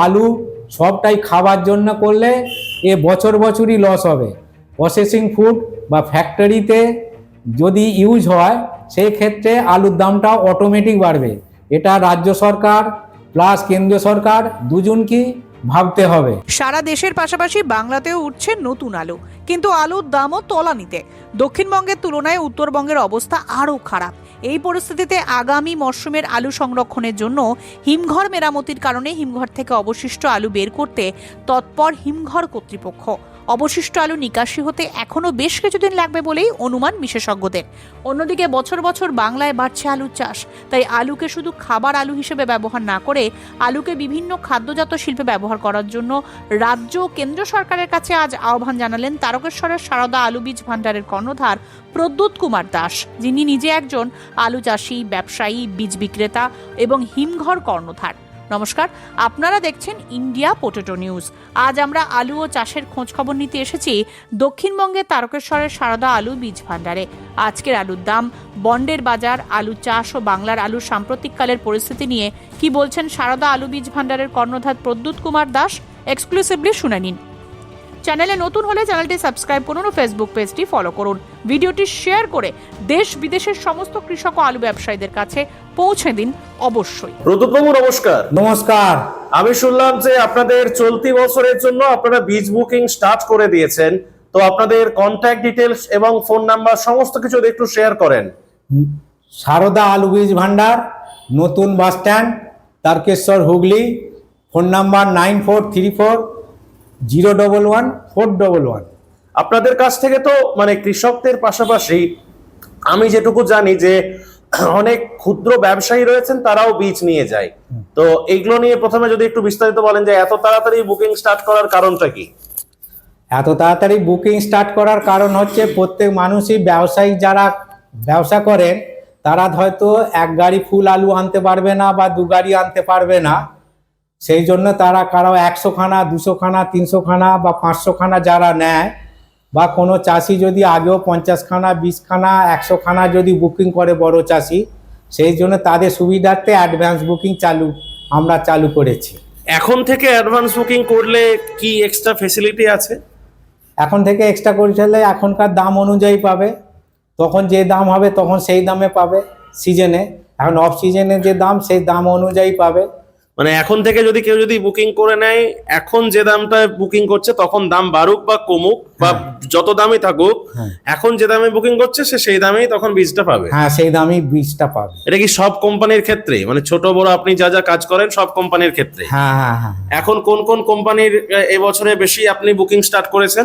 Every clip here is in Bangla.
আলু সবটাই খাবার জন্য করলে এ বছর বছরই লস হবে। প্রসেসিং ফুড বা ফ্যাক্টরিতে যদি ইউজ হয় সেই ক্ষেত্রে আলুর দামটা অটোমেটিক বাড়বে। এটা রাজ্য সরকার প্লাস কেন্দ্রীয় সরকার দুজনকেই ভাবতে হবে। সারা দেশের পাশাপাশি বাংলাতেও উঠছে নতুন আলু, কিন্তু আলুর দামও তলানিতে। দক্ষিণবঙ্গের তুলনায় উত্তরবঙ্গের অবস্থা আরও খারাপ। এই পরিস্থিতিতে আগামী মরশুমের আলু সংরক্ষণের জন্য হিমঘর মেরামতির কারণে হিমঘর থেকে অবশিষ্ট আলু বের করতে তৎপর হিমঘর কর্তৃপক্ষ। অবশিষ্ট আলু নিকাশি হতে এখনও বেশ কিছুদিন লাগবে বলেই অনুমান বিশেষজ্ঞদের। অন্যদিকে বছর বছর বাংলায় বাড়ছে আলুর চাষ, তাই আলুকে শুধু খাবার আলু হিসেবে ব্যবহার না করে আলুকে বিভিন্ন খাদ্যজাত শিল্পে ব্যবহার করার জন্য রাজ্য ও কেন্দ্র সরকারের কাছে আজ আহ্বান জানালেন তারকেশ্বরের সারদা আলু বীজ ভান্ডারের কর্ণধার প্রদ্যুৎ কুমার দাস, যিনি নিজে একজন আলু চাষী, ব্যবসায়ী, বীজ বিক্রেতা এবং হিমঘর কর্ণধার। নমস্কার, আপনারা দেখছেন ইন্ডিয়া পোটেটো নিউজ। আজ আমরা আলু ও চাষের খোঁজ খবর নিতে এসেছি দক্ষিণবঙ্গের তারকেশ্বরের সারদা আলু বীজ ভান্ডারে। আজকের আলুর দাম, বন্ডের বাজার, আলু চাষ ও বাংলার আলুর সাম্প্রতিককালের পরিস্থিতি নিয়ে কি বলছেন সারদা আলু বীজ ভান্ডারের কর্ণধার প্রদ্যুৎ কুমার দাস, এক্সক্লুসিভলি শুনে নিন। চ্যানেলে নতুন হলে চ্যানেলটি সাবস্ক্রাইব করুন ও ফেসবুক পেজটি ফলো করুন। ভিডিওটি শেয়ার করে দেশ বিদেশের সমস্ত কৃষক ও আলু ব্যবসায়ীদের কাছে পৌঁছে দিন অবশ্যই। প্রদ্যুৎবাবু নমস্কার। নমস্কার। আমি শুনলাম যে আপনাদের চলতি বছরের জন্য আপনারা বীজ বুকিং স্টার্ট করে দিয়েছেন, তো আপনাদের কন্ট্যাক্ট ডিটেলস এবং ফোন নাম্বার সমস্ত কিছু একটু শেয়ার করেন। সারদা আলু বীজ ভান্ডার, নতুন bus stand, Tarakeswar, Hooghly. Phone number 9434011411। আপনাদের কাছ থেকে তো মানে কৃষকদের পাশাপাশি আমি যেটুকু জানি যে অনেক ক্ষুদ্র ব্যবসায়ী রয়েছেন, তারাও বীজ নিয়ে যায়। তো এইগুলো নিয়ে প্রথমে যদি একটু বিস্তারিত বলেন যে এত তাড়াতাড়ি বুকিং স্টার্ট করার কারণটা কি? এত তাড়াতাড়ি বুকিং স্টার্ট করার কারণ হচ্ছে প্রত্যেক মানুষই, ব্যবসায়ী যারা ব্যবসা করেন তারা হয়তো এক গাড়ি ফুল আলু আনতে পারবে না বা দু গাড়ি আনতে পারবে না। সেই জন্য তারা কারো 100 খানা, 200 খানা, 300 খানা বা 500 খানা যারা নেয়, বা কোনো চাষি যদি আগেও 50 খানা, 20 খানা, 100 খানা যদি বুকিং করে বড় চাষি, সেই জন্য তাদের সুবিধার্থে অ্যাডভান্স বুকিং আমরা চালু করেছি। এখন থেকে অ্যাডভান্স বুকিং করলে কি এক্সট্রা ফেসিলিটি আছে? এখন থেকে এক্সট্রা করলে এখনকার দাম অনুযায়ী পাবে, তখন যে দাম হবে তখন সেই দামে পাবে। সিজনে, এখন অফ সিজনে যে দাম সেই দাম অনুযায়ী পাবে। মানে এখন থেকে যদি কেউ যদি বুকিং করে নেয়, এখন যে দামটা বুকিং করছে তখন দাম বাড়ুক বা কমুক বা যত দামই থাকুক, এখন যে দামে বুকিং করছে সে সেই দামেই তখন বীজটা পাবে। হ্যাঁ, সেই দামেই বীজটা পাবে। এটা কি সব কোম্পানির ক্ষেত্রে, মানে ছোট বড় আপনি যা যা কাজ করেন সব কোম্পানির ক্ষেত্রে? হ্যাঁ হ্যাঁ হ্যাঁ। এখন কোন কোন কোম্পানির এবছরে বেশি আপনি বুকিং স্টার্ট করেছেন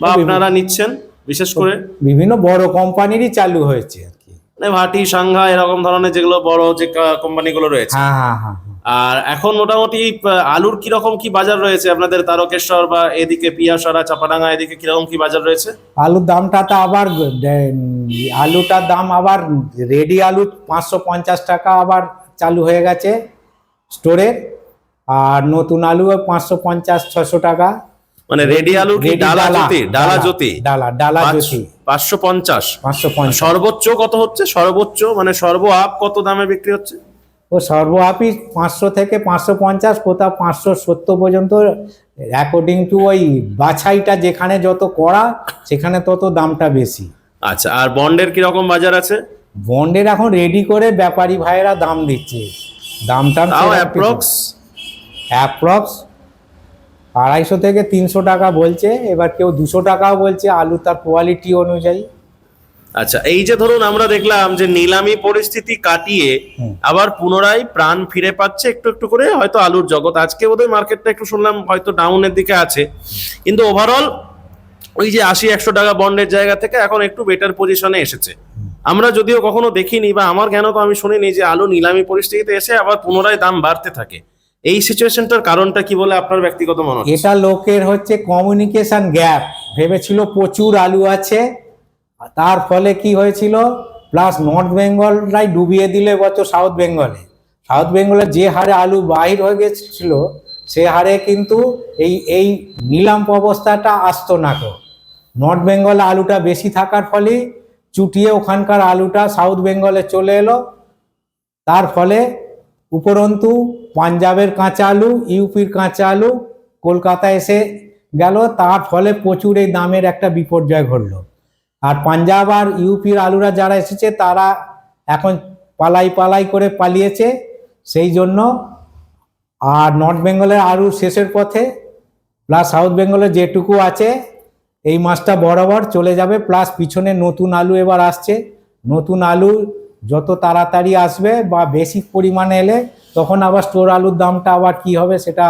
বা আপনারা নিচ্ছেন? বিশেষ করে বিভিন্ন বড় কোম্পানিরই চালু হয়েছে আর কি, মানে ভাটি, সাংঘাই, এরকম ধরনের যেগুলো বড় যে কোম্পানিগুলো রয়েছে। হ্যাঁ হ্যাঁ হ্যাঁ। আর এখন মোটামুটি আলুর কিরকম কি বাজার রয়েছে আপনাদের তারকেশ্বর বা এদিকে পিয়াসরা, চাপাডাঙ্গা, এদিকে কিরকম কি বাজার রয়েছে? আলুর দামটা তো আবার আলুটার দাম আবার রেডি আলু 550 টাকা আবার চালু হয়ে গেছে স্টোরে, আর নতুন আলু 550-600 টাকা। মানে রেডি আলু কি ডালা জ্যোতি? ডালা জ্যোতি, ডালা জ্যোতি 550। সর্বোচ্চ কত হচ্ছে? সর্বোচ্চ মানে সর্ব আপ কত দামে বিক্রি হচ্ছে? ও সর্ব আপই 500 থেকে 550, কোথাও 570 পর্যন্ত, অ্যাকর্ডিং টু ওই বাছাইটা যেখানে যত করা সেখানে তত দামটা বেশি। আচ্ছা, আর বন্ডের কিরকম বাজার আছে? বন্ডের এখন রেডি করে ব্যাপারী ভাইয়েরা দাম দিচ্ছে, দামটা অ্যাপ্রক্স 250 থেকে 300 টাকা বলছে, এবার কেউ 200 টাকাও বলছে, আলু তার কোয়ালিটি অনুযায়ী। আচ্ছা, এই যে ধরুন আমরা দেখলাম যে নিলামি পরিস্থিতি কাটিয়ে আবার পুনরায় প্রাণ ফিরে পাচ্ছে একটু একটু করে হয়তো আলুর জগৎ। আজকে বোধহয় মার্কেটটা একটু শুনলাম হয়তো ডাউনের দিকে আছে, কিন্তু ওভারঅল ওই যে 80-100 টাকা বন্ডের জায়গা থেকে এখন একটু বেটার পজিশনে এসেছে। আমরা যদিও কখনো দেখিনি বা আমার জ্ঞান তো আমি শুনিনি যে আলু নিলামি পরিস্থিতিতে এসে আবার পুনরায় দাম বাড়তে থাকে। এই সিচুয়েশনটার কারণটা কি বলে আপনার ব্যক্তিগত মনে হয়? এটা লোকের হচ্ছে কমিউনিকেশন গ্যাপ। ভেবেছিল প্রচুর আলু আছে, তার ফলে কি হয়েছিল, প্লাস নর্থ বেঙ্গলরাই ডুবিয়ে দিলে বছর সাউথ বেঙ্গলে যে হারে আলু বাহির হয়ে গেছিল সে হারে কিন্তু এই নিলাম অবস্থাটা আসতো না। তো নর্থ বেঙ্গলে আলুটা বেশি থাকার ফলে চুটিয়ে ওখানকার আলুটা সাউথ বেঙ্গলে চলে এলো, তার ফলে উপরন্তু পাঞ্জাবের কাঁচা আলু, ইউপির কাঁচা আলু কলকাতা এসে গেল, তার ফলে প্রচুর এই দামের একটা বিপর্যয় ঘটলো। আর পাঞ্জাব আর ইউপির আলুরা যারা এসেছে তারা এখন পালাই করে পালিয়েছে, সেই জন্য। আর নর্থ বেঙ্গলের আলু শেষের পথে, প্লাস সাউথ বেঙ্গলের যেটুকু আছে এই মাসটা বরাবর চলে যাবে, প্লাস পিছনে নতুন আলু এবার আসছে। নতুন আলু যত তাড়াতাড়ি আসবে বা বেশি পরিমাণে এলে তখন আবার স্টোর আলুর দামটা আবার কি হবে সেটা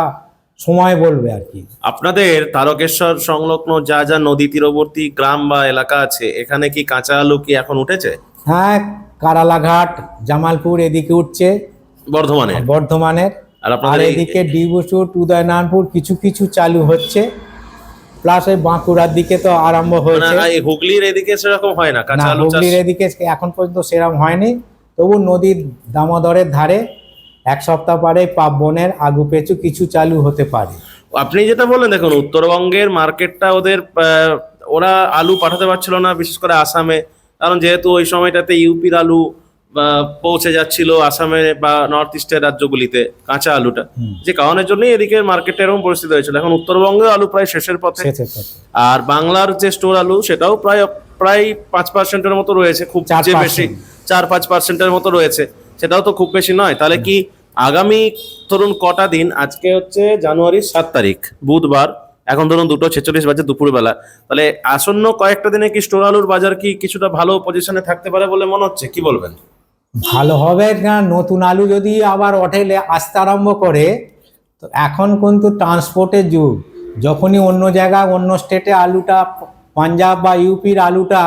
সময় বলবে আর কি। আপনাদের তারকেশ্বর সংলগ্ন যা যা নদী তীরবর্তী গ্রাম বা এলাকা আছে, এখানে কি কাঁচা আলু কি এখন উঠেছে? হ্যাঁ, কারালাঘাট, জামালপুর এদিকে উঠছে, বর্ধমানের। আর আর আপনাদের এদিকে ডিবুচুট, উদয়নারায়ণপুর কিছু কিছু চালু হচ্ছে, প্লাস এই বাঁকুড়ার দিকে তো আরম্ভ হয়েছে। এই হুগলির এদিকে সেরকম হয় না কাঁচা না, আলু চাষ? হুগলির এদিকে এখন পর্যন্ত সেরকম হয়নি, তবু নদীর দামোদরের ধারে এক সপ্তাহ পরে পার্বণের আগু পেছু কিছু চালু হতে পারে। আপনি যেটা বললেন, দেখুন উত্তরবঙ্গের মার্কেটটা ওদের ওরা আলু পাঠাতে পারছিল না, বিশেষ করে আসামে, কারণ যেহেতু ওই সময়টাতে ইউপির আলু পৌঁছে যাচ্ছিল আসামে বা নর্থ ইস্টের রাজ্যগুলিতে কাঁচা আলুটা, যে কারণের জন্যই এদিকে মার্কেটে এরকম পরিস্থিতি হয়েছিল। এখন উত্তরবঙ্গে আলু প্রায় শেষের পথে, আর বাংলার যে স্টোর আলু সেটাও প্রায় 5%-এর মতো রয়েছে, খুব যে বেশি 4-5%-এর মতো রয়েছে, সেটাও তো খুব বেশি নয়। তাহলে কি আগামী ধরুন কটা দিন, আজকে হচ্ছে জানুয়ারির 7 তারিখ বুধবার, এখন ধরুন 2:46 বাজে দুপুরবেলা, তাহলে আসন্ন কয়েকটা দিনে কি স্টোর আলুর বাজার কি কিছুটা ভালো পজিশনে থাকতে পারে বলে মনে হচ্ছে? কি বলবেন? ভালো হবে না, নতুন আলু যদি আবার হোটেলে আসতে আরম্ভ করে, তো এখন কিন্তু ট্রান্সপোর্টের যুগ। যখনই অন্য জায়গায় অন্য স্টেটে আলুটা, পাঞ্জাব বা ইউপির আলুটা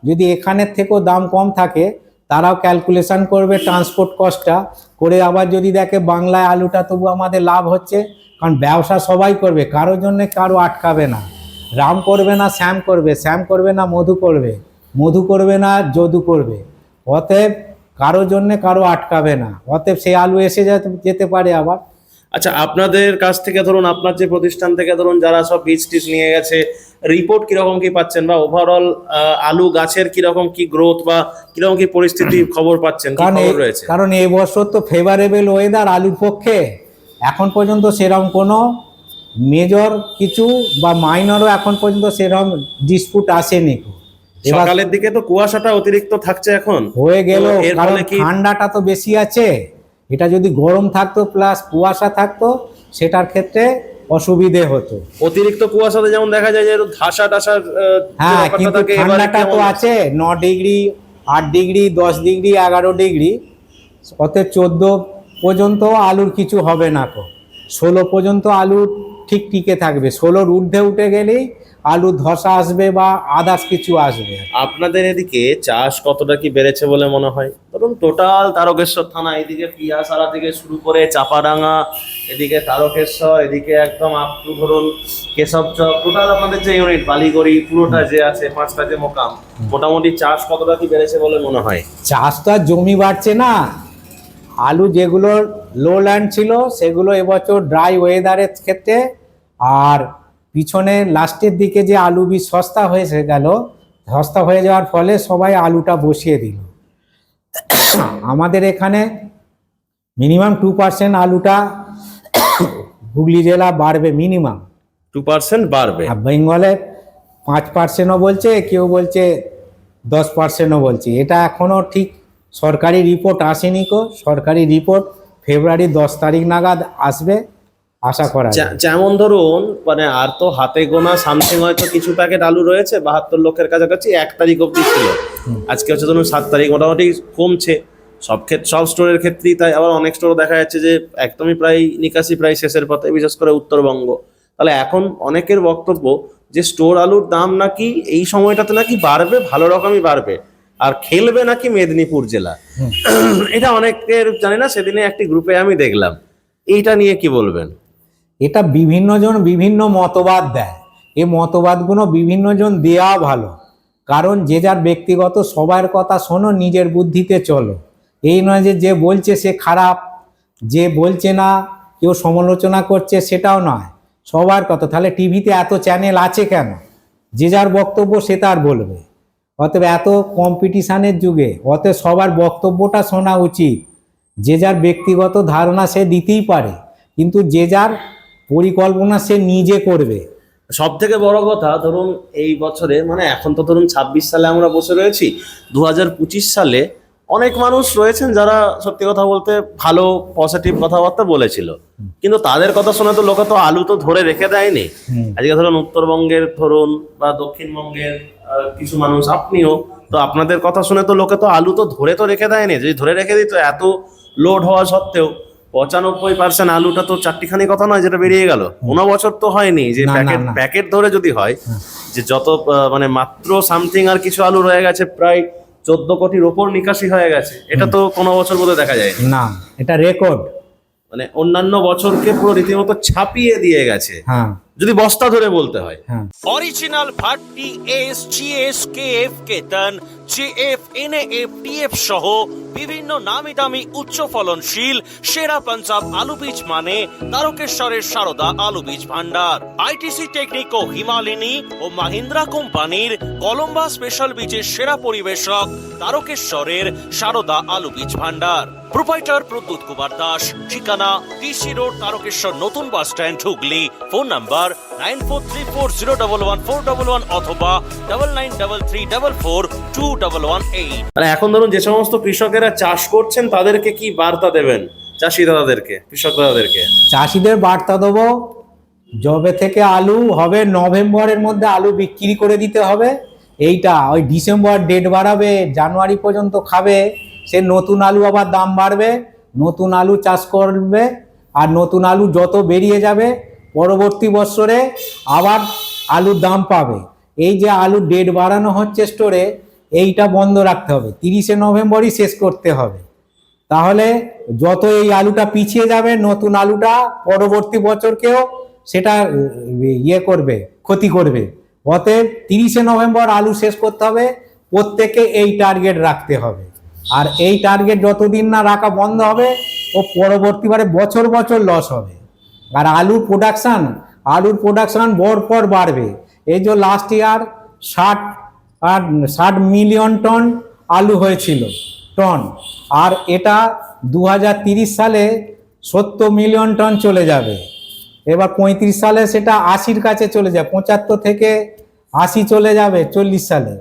যদি এখানের থেকেও দাম কম থাকে, তারাও ক্যালকুলেশন করবে ট্রান্সপোর্ট কস্টটা করে, আবার যদি দেখে বাংলায় আলুটা তবু আমাদের লাভ হচ্ছে, কারণ ব্যবসা সবাই করবে, কারোর জন্য কারো আটকাবে না। রাম করবে না শ্যাম করবে, শ্যাম করবে না মধু করবে, মধু করবে না যদু করবে। অতএব কারোর জন্য কারো আটকাবে না, অতএব সেই আলু এসে যেতে পারে আবার। আচ্ছা, আপনাদের কাছ থেকে ধরুন, আপনার যে প্রতিষ্ঠান থেকে ধরুন যারা সব বীজ টিজ নিয়ে গেছে, রিপোর্ট কিরকম কি পাচ্ছেন, বা ওভারঅল আলু গাছের কিরকম কি গ্রোথ বা কিরকম কি পরিস্থিতির খবর পাচ্ছেন, কি খবর রয়েছে? কারণ এই বছর তো ফেভারেবল ওয়েদার আলুর পক্ষে, এখন পর্যন্ত সেরকম কোনো মেজর কিছু বা মাইনরও এখন পর্যন্ত সেরকম ডিসপুট আসেনি। সকালের দিকে তো কুয়াশাটা অতিরিক্ত থাকছে এখন হয়ে গেল, এর কারণ ফলে কি ঠান্ডাটা তো বেশি আছে। এটা যদি গরম থাকতো প্লাস কুয়াশা থাকতো, সেটার ক্ষেত্রে অসুবিধে হতো। অতিরিক্ত কুয়াশাতে যেমন দেখা যায় যে ধাসা টাসা হ্যাঁ, কিন্তু ঠান্ডাটা তো আছে, 9 ডিগ্রি, 8 ডিগ্রি, 10 ডিগ্রি, 11 ডিগ্রি, অতএব 14 পর্যন্ত আলুর কিছু হবে না। তো 16 পর্যন্ত আলু ঠিক টিকে থাকবে, 16-র ঊর্ধ্বে উঠে গেলেই আলু ধসা আসবে বা আদার্স কিছু আসবে। আপনাদের এদিকে চাষ কতটা কি বেড়েছে বলে মনে হয়? ধরুন টোটাল তারকেশ্বর থানা, এদিকে পিয়াসারা থেকে শুরু করে চাপাডাঙ্গা, এদিকে তারকেশ্বর, এদিকে একদম আপটু ধরুন কেশবচক, টোটাল আপনাদের যে ইউনিট বালিগড়ি পুরোটা যে আছে, 5টা যে মোকাম, মোটামুটি চাষ কতটা কি বেড়েছে বলে মনে হয়? চাষ তো আর জমি বাড়ছে না, আলু যেগুলো লো ল্যান্ড ছিল সেগুলো এবছর ড্রাই ওয়েদারের ক্ষেত্রে, আর পিছনে লাস্টের দিকে যে আলু বীজ সস্তা হয়েছে গেল, সস্তা হয়ে যাওয়ার ফলে সবাই আলুটা বসিয়ে দিল। আমাদের এখানে মিনিমাম 2% আলুটা হুগলি জেলা বাড়বে, মিনিমাম 2% বাড়বে। বেঙ্গলে 5%ও বলছে, কেউ বলছে 10%ও বলছে। এটা এখনো ঠিক সরকারি রিপোর্ট আসেনি। সরকারি রিপোর্ট ফেব্রুয়ারি 10 তারিখ নাগাদ আসবে, আশা করা যায়। যেমন ধরুন মানে আর তো হাতে গোনা সামথিং হয়তো কিছু প্যাকেট আলু রয়েছে, 72 লক্ষের কাছাকাছি 1 তারিখ অবধি ছিল, আজকে হচ্ছে ধরুন 7 তারিখ, মোটামুটি কমছে সব স্টোরের ক্ষেত্রেই তাই। আবার অনেক স্টোর দেখা যাচ্ছে যে একদমই প্রায় নিকাশি প্রায় শেষের পথে, বিশেষ করে উত্তরবঙ্গ। তাহলে এখন অনেকের বক্তব্য যে স্টোর আলুর দাম নাকি এই সময়টাতে নাকি বাড়বে, ভালো রকমই বাড়বে, আর খেলবে নাকি মেদিনীপুর জেলা। এটা অনেকের জানি না, সেদিনে একটি গ্রুপে আমি দেখলাম। এইটা নিয়ে কি বলবেন? এটা বিভিন্ন জন বিভিন্ন মতবাদ দেয়, এই মতবাদগুলো বিভিন্ন জন দেওয়া ভালো, কারণ যে যার ব্যক্তিগত সবার কথা শোনো, নিজের বুদ্ধিতে চলো। এই নয় যে যে বলছে সে খারাপ, যে বলছে না কেউ সমালোচনা করছে সেটাও নয়, সবার কথা। তাহলে টিভিতে এত চ্যানেল আছে কেন? যে যার বক্তব্য সে তার বলবে। অতএব এত কম্পিটিশানের যুগে অতএব সবার বক্তব্যটা শোনা উচিত, যে যার ব্যক্তিগত ধারণা সে দিতেই পারে, কিন্তু যে যার পরিকল্পনা সে নিজে করবে। সব থেকে বড় কথা ধরুন এই বছরে মানে এখন তো ধরুন 26 সালে আমরা বসে রয়েছি, 2025 সালে অনেক মানুষ রয়েছেন যারা সত্যি কথা বলতে ভালো পজিটিভ কথাবার্তা বলেছিল, কিন্তু তাদের কথা শুনে তো লোকে তো আলু তো ধরে রেখে দেয়নি। আজকে ধরুন উত্তরবঙ্গের ধরুন বা দক্ষিণবঙ্গের কিছু মানুষ, আপনিও তো, আপনাদের কথা শুনে তো লোকে তো আলু তো ধরে তো রেখে দেয়নি। যদি ধরে রেখে দিত এত লোড হওয়া সত্ত্বেও 95% আলুটা তো চারটিখানি কথা নয় যেটা বেরিয়ে গেল। 15 বছর তো হয়নি যে না, প্যাকেট না, না। প্যাকেট ধরে যদি হয় যে যত মানে মাত্র সামথিং আর কিছু আলু রয়ে গেছে, প্রায় 14 কোটির ওপর নিকাশি হয়ে গেছে, এটা তো কোনো বছর বোধহয় দেখা যায় না, এটা রেকর্ড। মানে অন্যান্য বছরকে পুরো রীতিমতো ছাপিয়ে দিয়ে গেছে হ্যাঁ, যদি বস্তা ধরে বলতে হয়। হ্যাঁ। Original Bhatti S GS KF কেতন জিএফ এনএএফ টিএফ সহ বিভিন্ন নামি দামি উচ্চ ফলনশীল সেরা পাঞ্জাব আলু বীজ মানে তারকেশ্বরের সারদা আলু বীজ ভান্ডার। আইটিসি টেকনিক ও হিমালিনী ও মাহিন্দ্রা কোম্পানির কলম্বা স্পেশাল বীজের সেরা পরিবেশক তারকেশ্বরের সারদা আলু বীজ ভান্ডার। প্রোপাইটার প্রদ্যুৎ কুমার দাস, ঠিকানা টিসি রোড তারকেশ্বর নতুন bus stand Hooghly. Phone number 9434011411 অথবা 9933442118। মানে এখন ধরুন যে সমস্ত কৃষকেরা চাষ করছেন তাদেরকে কি বার্তা দেবেন, চাষি দাদাদেরকে, কৃষক দাদাদেরকে? চাষিদের বার্তা দেবো, যবে থেকে আলু হবে নভেম্বরের মধ্যে আলু বিক্রি করে দিতে হবে। এইটা ওই ডিসেম্বর ডেট বাড়াবে, জানুয়ারি পর্যন্ত খাবে, সে নতুন আলু আবার দাম বাড়বে, নতুন আলু চাষ করবে, আর নতুন আলু যত বেরিয়ে যাবে পরবর্তী বছরে আবার আলুর দাম পাবে। এই যে আলুর ডেট বাড়ানো হচ্ছে স্টোরে, এইটা বন্ধ রাখতে হবে, 30শে নভেম্বরই শেষ করতে হবে। তাহলে যত এই আলুটা পিছিয়ে যাবে, নতুন আলুটা পরবর্তী বছরকেও সেটা ইয়ে করবে, ক্ষতি করবে। অতএব 30শে নভেম্বর আলু শেষ করতে হবে, প্রত্যেকে এই টার্গেট রাখতে হবে। আর এই টার্গেট যতদিন না রাখা বন্ধ হবে, ও পরবর্তীবারে বছর বছর লস হবে। আর আলুর প্রোডাকশান পর বাড়বে। এই যে লাস্ট ইয়ার 60 মিলিয়ন টন আলু হয়েছিল টন, আর এটা 2030 সালে 70 মিলিয়ন টন চলে যাবে। এবার 35 সালে সেটা 80-র কাছে চলে যাবে, 75 থেকে 80 চলে যাবে 40 সালে।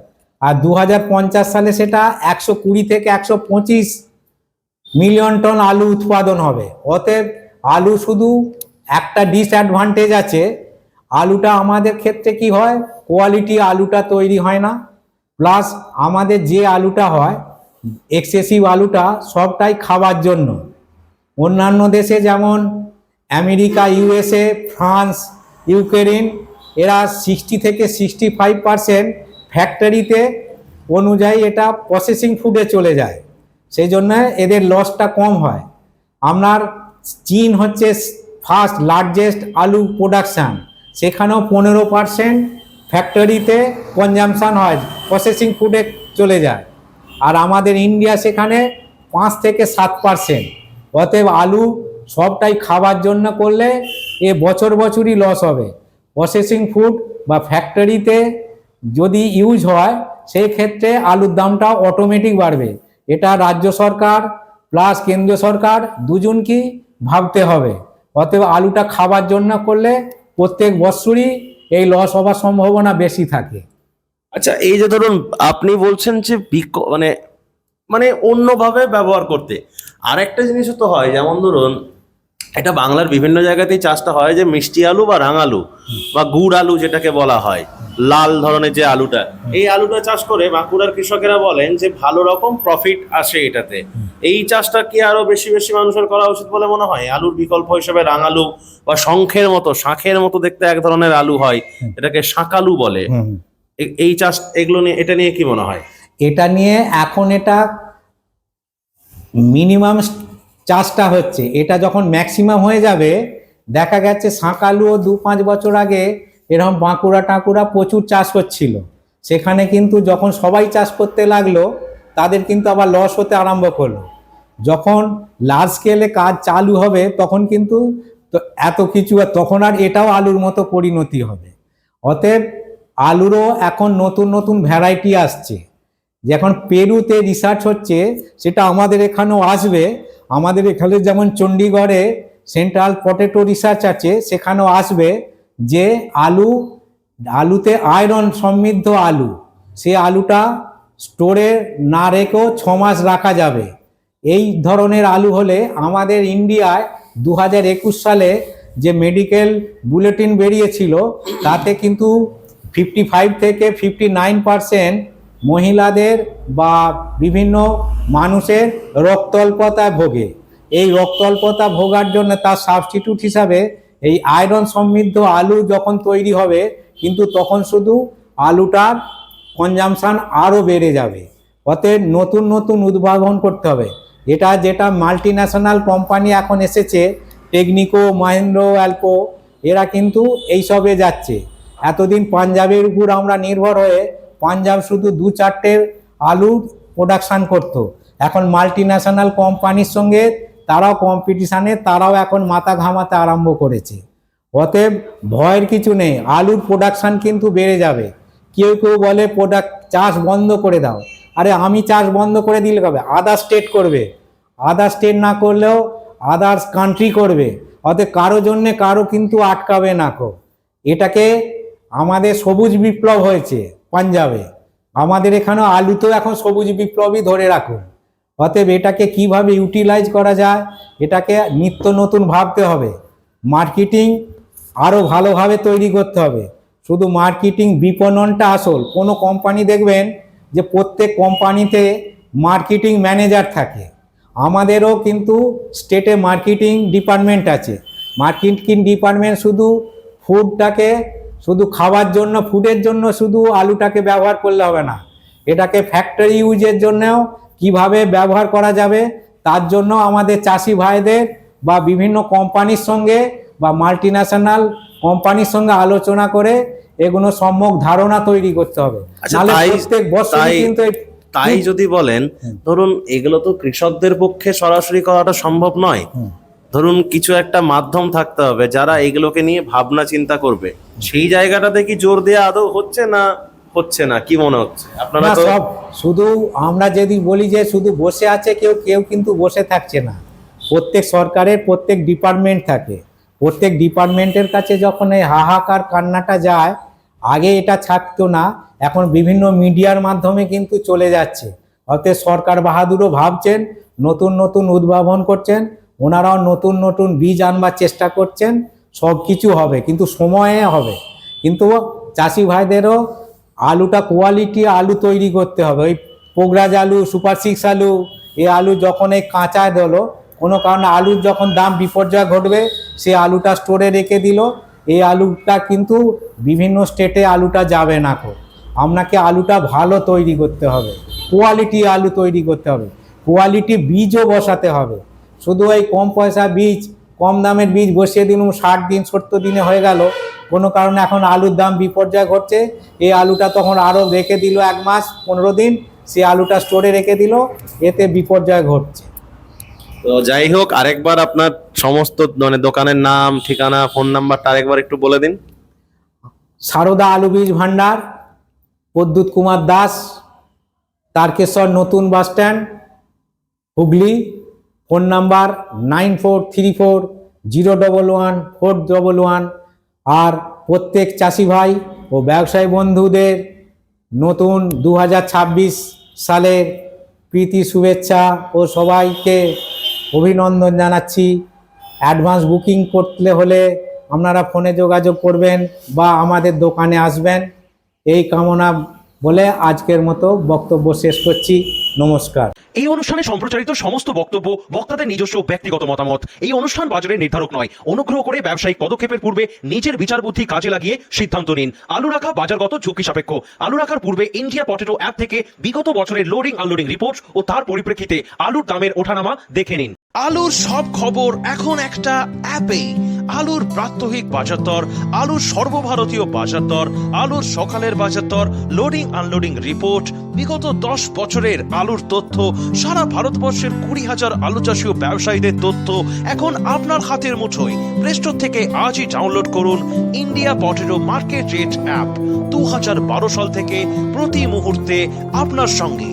আর 2050 সালে সেটা 120 থেকে 125 মিলিয়ন টন আলু উৎপাদন হবে। অতএব আলু শুধু একটা ডিসঅ্যাডভান্টেজ আছে, আলুটা আমাদের ক্ষেত্রে কি হয়, কোয়ালিটি আলুটা তৈরি হয় না, প্লাস আমাদের যে আলুটা হয় এক্সেসিভ আলুটা সবটাই খাবার জন্য। অন্যান্য দেশে যেমন আমেরিকা, ইউএসএ, ফ্রান্স, ইউক্রেন, এরা 60 থেকে 65% ফ্যাক্টরিতে অনুযায়ী এটা প্রসেসিং ফুডে চলে যায়, সেই জন্য এদের লসটা কম হয়। আপনার চীন হচ্ছে ফার্স্ট লার্জেস্ট আলু প্রোডাকশান, সেখানেও 15% ফ্যাক্টরিতে কনজামশান হয়, প্রসেসিং ফুডে চলে যায়। আর আমাদের ইন্ডিয়া সেখানে 5 থেকে 7%। অতএব আলু সবটাই খাবার জন্য করলে এ বছরই লস হবে। প্রসেসিং ফুড বা ফ্যাক্টরিতে যদি ইউজ হয়, সেই ক্ষেত্রে আলুর দামটা অটোমেটিক বাড়বে। এটা রাজ্য সরকার প্লাস কেন্দ্রীয় সরকার দুজনকেই ভাবতে হবে। অতএব আলুটা খাবার জন্য করলে প্রত্যেক বছরই এই লস হওয়ার সম্ভাবনা বেশি থাকে। আচ্ছা, এই যে ধরুন আপনি বলছেন যে মানে মানে অন্যভাবে ব্যবহার করতে, আর একটা জিনিসও তো হয়, যেমন ধরুন এটা বাংলার বিভিন্ন জায়গাতেই চাষটা হয় যে মিষ্টি আলু বা রাঙালু বা গুড় আলু যেটাকে বলা হয়, লাল ধরনের যে আলুটা, এই আলুটা চাষ করে বাঁকুড়ার কৃষকেরা বলেন যে ভালো রকম প্রফিট আসে এটাতে। এই চাষটা কি আরো বেশি বেশি মানুষের করা উচিত বলে মনে হয়? আলুর বিকল্প হিসেবে রাঙালু বা শাঁখের মতো দেখতে এক ধরনের আলু হয়, এটাকে শাঁকালু বলে, এই চাষ, এগুলো নিয়ে, এটা নিয়ে কি মনে হয়? এটা নিয়ে এখন এটা মিনিমাম চাষটা হচ্ছে, এটা যখন ম্যাক্সিমাম হয়ে যাবে, দেখা গেছে শাঁকালুও 2-5 বছর আগে এরকম বাঁকুড়া প্রচুর চাষ করছিল, সেখানে কিন্তু যখন সবাই চাষ করতে লাগলো তাদের কিন্তু আবার লস হতে আরম্ভ করলো। যখন লার্জ স্কেলে কাজ চালু হবে তখন কিন্তু এত কিছু, তখন আর এটাও আলুর মতো পরিণতি হবে। অতএব আলুরও এখন নতুন ভ্যারাইটি আসছে, যখন পেরুতে রিসার্চ হচ্ছে, সেটা আমাদের এখানেও আসবে। আমাদের এখানে যেমন চণ্ডীগড়ে সেন্ট্রাল পটেটো রিসার্চ আছে, সেখানেও আসবে যে আলুতে আয়রন সমৃদ্ধ আলু, সেই আলুটা স্টোরে না রেখেও 6 মাস রাখা যাবে। এই ধরনের আলু হলে আমাদের ইন্ডিয়ায় 2021 সালে যে মেডিকেল বুলেটিন বেরিয়েছিল তাতে কিন্তু 55 থেকে 59% মহিলাদের বা বিভিন্ন মানুষের রক্ত অল্পতায় ভোগে। এই রক্ত অল্পতা ভোগার জন্য তার সাবস্টিটিউট হিসাবে এই আয়রন সমৃদ্ধ আলু যখন তৈরি হবে, কিন্তু তখন শুধু আলুটার কনজামশান আরও বেড়ে যাবে। অতএব নতুন নতুন উদ্ভাবন করতে হবে। যেটা মাল্টি ন্যাশনাল কোম্পানি এখন এসেছে, টেকনিকো, মহেন্দ্র, অ্যালকো, এরা কিন্তু এইসবে যাচ্ছে। এতদিন পাঞ্জাবের উপর আমরা নির্ভর হয়ে পাঞ্জাব শুধু 2-4টে আলুর প্রোডাকশান করত। এখন মাল্টি ন্যাশনাল কোম্পানির সঙ্গে তারাও কম্পিটিশানে, তারাও এখন মাথা ঘামাতে আরম্ভ করেছে। অতএব ভয়ের কিছু নেই, আলুর প্রোডাকশান কিন্তু বেড়ে যাবে। কেউ কেউ বলে চাষ বন্ধ করে দাও। আরে আমি চাষ বন্ধ করে দিলে হবে? আদার স্টেট করবে, আদার স্টেট না করলেও আদার্স কান্ট্রি করবে। অতএব কারো জন্যে কারো কিন্তু আটকাবে না কো। এটাকে আমাদের সবুজ বিপ্লব হয়েছে পাঞ্জাবে, আমাদের এখানেও আলুতেও এখন সবুজ বিপ্লবই ধরে রাখুন। অতএব এটাকে কিভাবে ইউটিলাইজ করা যায়, এটাকে নিত্য নতুন ভাবতে হবে। মার্কেটিং আরও ভালোভাবে তৈরি করতে হবে। শুধু মার্কেটিং, বিপণনটা আসল। কোনো কোম্পানি দেখবেন যে প্রত্যেক কোম্পানিতে মার্কেটিং ম্যানেজার থাকে। আমাদেরও কিন্তু স্টেটে মার্কেটিং ডিপার্টমেন্ট আছে। মার্কেটিং ডিপার্টমেন্ট শুধু ফুডটাকে শুধু খাওয়ার জন্য, ফুডের জন্য শুধু আলুটাকে ব্যবহার করলে হবে না, এটাকে ফ্যাক্টরি ইউজের জন্যও কিভাবে ব্যবহার করা যাবে, তার জন্য আমাদের চাষি ভাইদের বা বিভিন্ন কোম্পানির সঙ্গে বা মাল্টি ন্যাশনাল কোম্পানির সঙ্গে আলোচনা করে এগুলো সম্যক ধারণা তৈরি করতে হবে। আচ্ছা, নাহলে প্রত্যেক বছরই কিন্তু তাই যদি বলেন, ধরুন এগুলো তো কৃষকদের পক্ষে সরাসরি করাটা সম্ভব নয়। ধরুন কিছু একটা মাধ্যম থাকতে হবে যারা এগুলোকে নিয়ে ভাবনা চিন্তা করবে। সেই জায়গাটাতে কি জোর দেওয়া আদৌ হচ্ছে না কি মনে হচ্ছে আপনারা? তো সব শুধু আমরা যদি বলি যে শুধু বসে আছে কেউ কিন্তু বসে থাকছে না। প্রত্যেক সরকারের প্রত্যেক ডিপার্টমেন্ট থাকে, প্রত্যেক ডিপার্টমেন্টের কাছে যখন এই হাহাকার কান্নাটা যায়, আগে এটা থাকতো না, এখন বিভিন্ন মিডিয়ার মাধ্যমে কিন্তু চলে যাচ্ছে। অতএব সরকার বাহাদুরও ভাবছেন, নতুন নতুন উদ্ভাবন করছেন, ওনারাও নতুন নতুন বীজ আনবার চেষ্টা করছেন। সব কিছু হবে কিন্তু সময়ে হবে। কিন্তু চাষি ভাইদেরও আলুটা কোয়ালিটি আলু তৈরি করতে হবে। ওই পোগরাজ আলু, সুপার 6 আলু, এই আলু যখন এই কাঁচায় দিল, কোনো কারণে আলুর যখন দাম বিপর্যয় ঘটবে, সে আলুটা স্টোরে রেখে দিল, এই আলুটা কিন্তু বিভিন্ন স্টেটে আলুটা যাবে না। আপনাকে আলুটা ভালো তৈরি করতে হবে, কোয়ালিটি আলু তৈরি করতে হবে, কোয়ালিটি বীজও বসাতে হবে। শুধু এই কম পয়সা বীজ, কম দামের বীজ বসিয়ে দিন, 60 দিন 70 দিনে হয়ে গেল, কোনো কারণে এখন আলুর দাম বিপর্যয় ঘটছে, এই আলুটা তখন আরও রেখে দিল 1 মাস 15 দিন, সে আলুটা স্টোরে রেখে দিল, এতে বিপর্যয় ঘটছে। তো যাই হোক, আরেকবার আপনার সমস্ত দোকানের নাম, ঠিকানা, ফোন নাম্বারটা আরেকবার একটু বলে দিন। সারদা আলু বীজ ভান্ডার, প্রদ্যুৎ কুমার দাস, তারকেশ্বর নতুন bus stand, Hooghly. Phone number 9434011411। আর প্রত্যেক চাষি ভাই ও ব্যবসায়ী বন্ধুদের নতুন 2026 সালের প্রীতি শুভেচ্ছা ও সবাইকে অভিনন্দন জানাচ্ছি। অ্যাডভান্স বুকিং করতে হলে আপনারা ফোনে যোগাযোগ করবেন বা আমাদের দোকানে আসবেন, এই কামনা বলে আজকের মতো বক্তব্য শেষ করছি। নমস্কার। এই অনুষ্ঠানে সম্প্রচারিত সমস্ত বক্তব্য বক্তাদের নিজস্ব ব্যক্তিগত মতামত। এই অনুষ্ঠান বাজারের নির্ধারক নয়। অনুগ্রহ করে ব্যবসায়িক পদক্ষেপের পূর্বে নিজের বিচার বুদ্ধি কাজে লাগিয়ে সিদ্ধান্ত নিন। আলু রাখা বাজারগত ঝুঁকি সাপেক্ষ। আলু রাখার পূর্বে ইন্ডিয়া পটেটো অ্যাপ থেকে বিগত বছরের লোডিং আনলোডিং রিপোর্ট ও তার পরিপ্রেক্ষিতে আলুর দামের ওঠানামা দেখে নিন। আলুর সব খবর এখন একটা অ্যাপে। আলুর প্রাত্যহিক বাজার দর, আলুর সর্বভারতীয় বাজার দর, আলুর সকালের বাজার দর, লোডিং আনলোডিং রিপোর্ট, বিগত 10 বছরের আলুর তথ্য, সারা ভারতবর্ষের 20,000 আলু চাষী ও ব্যবসায়ীদের তথ্য এখন আপনার হাতের মুঠোয়। প্লে স্টোর থেকে আজই ডাউনলোড করুন India potato market rate app. 2012 সাল থেকে প্রতি মুহূর্তে আপনার সঙ্গে।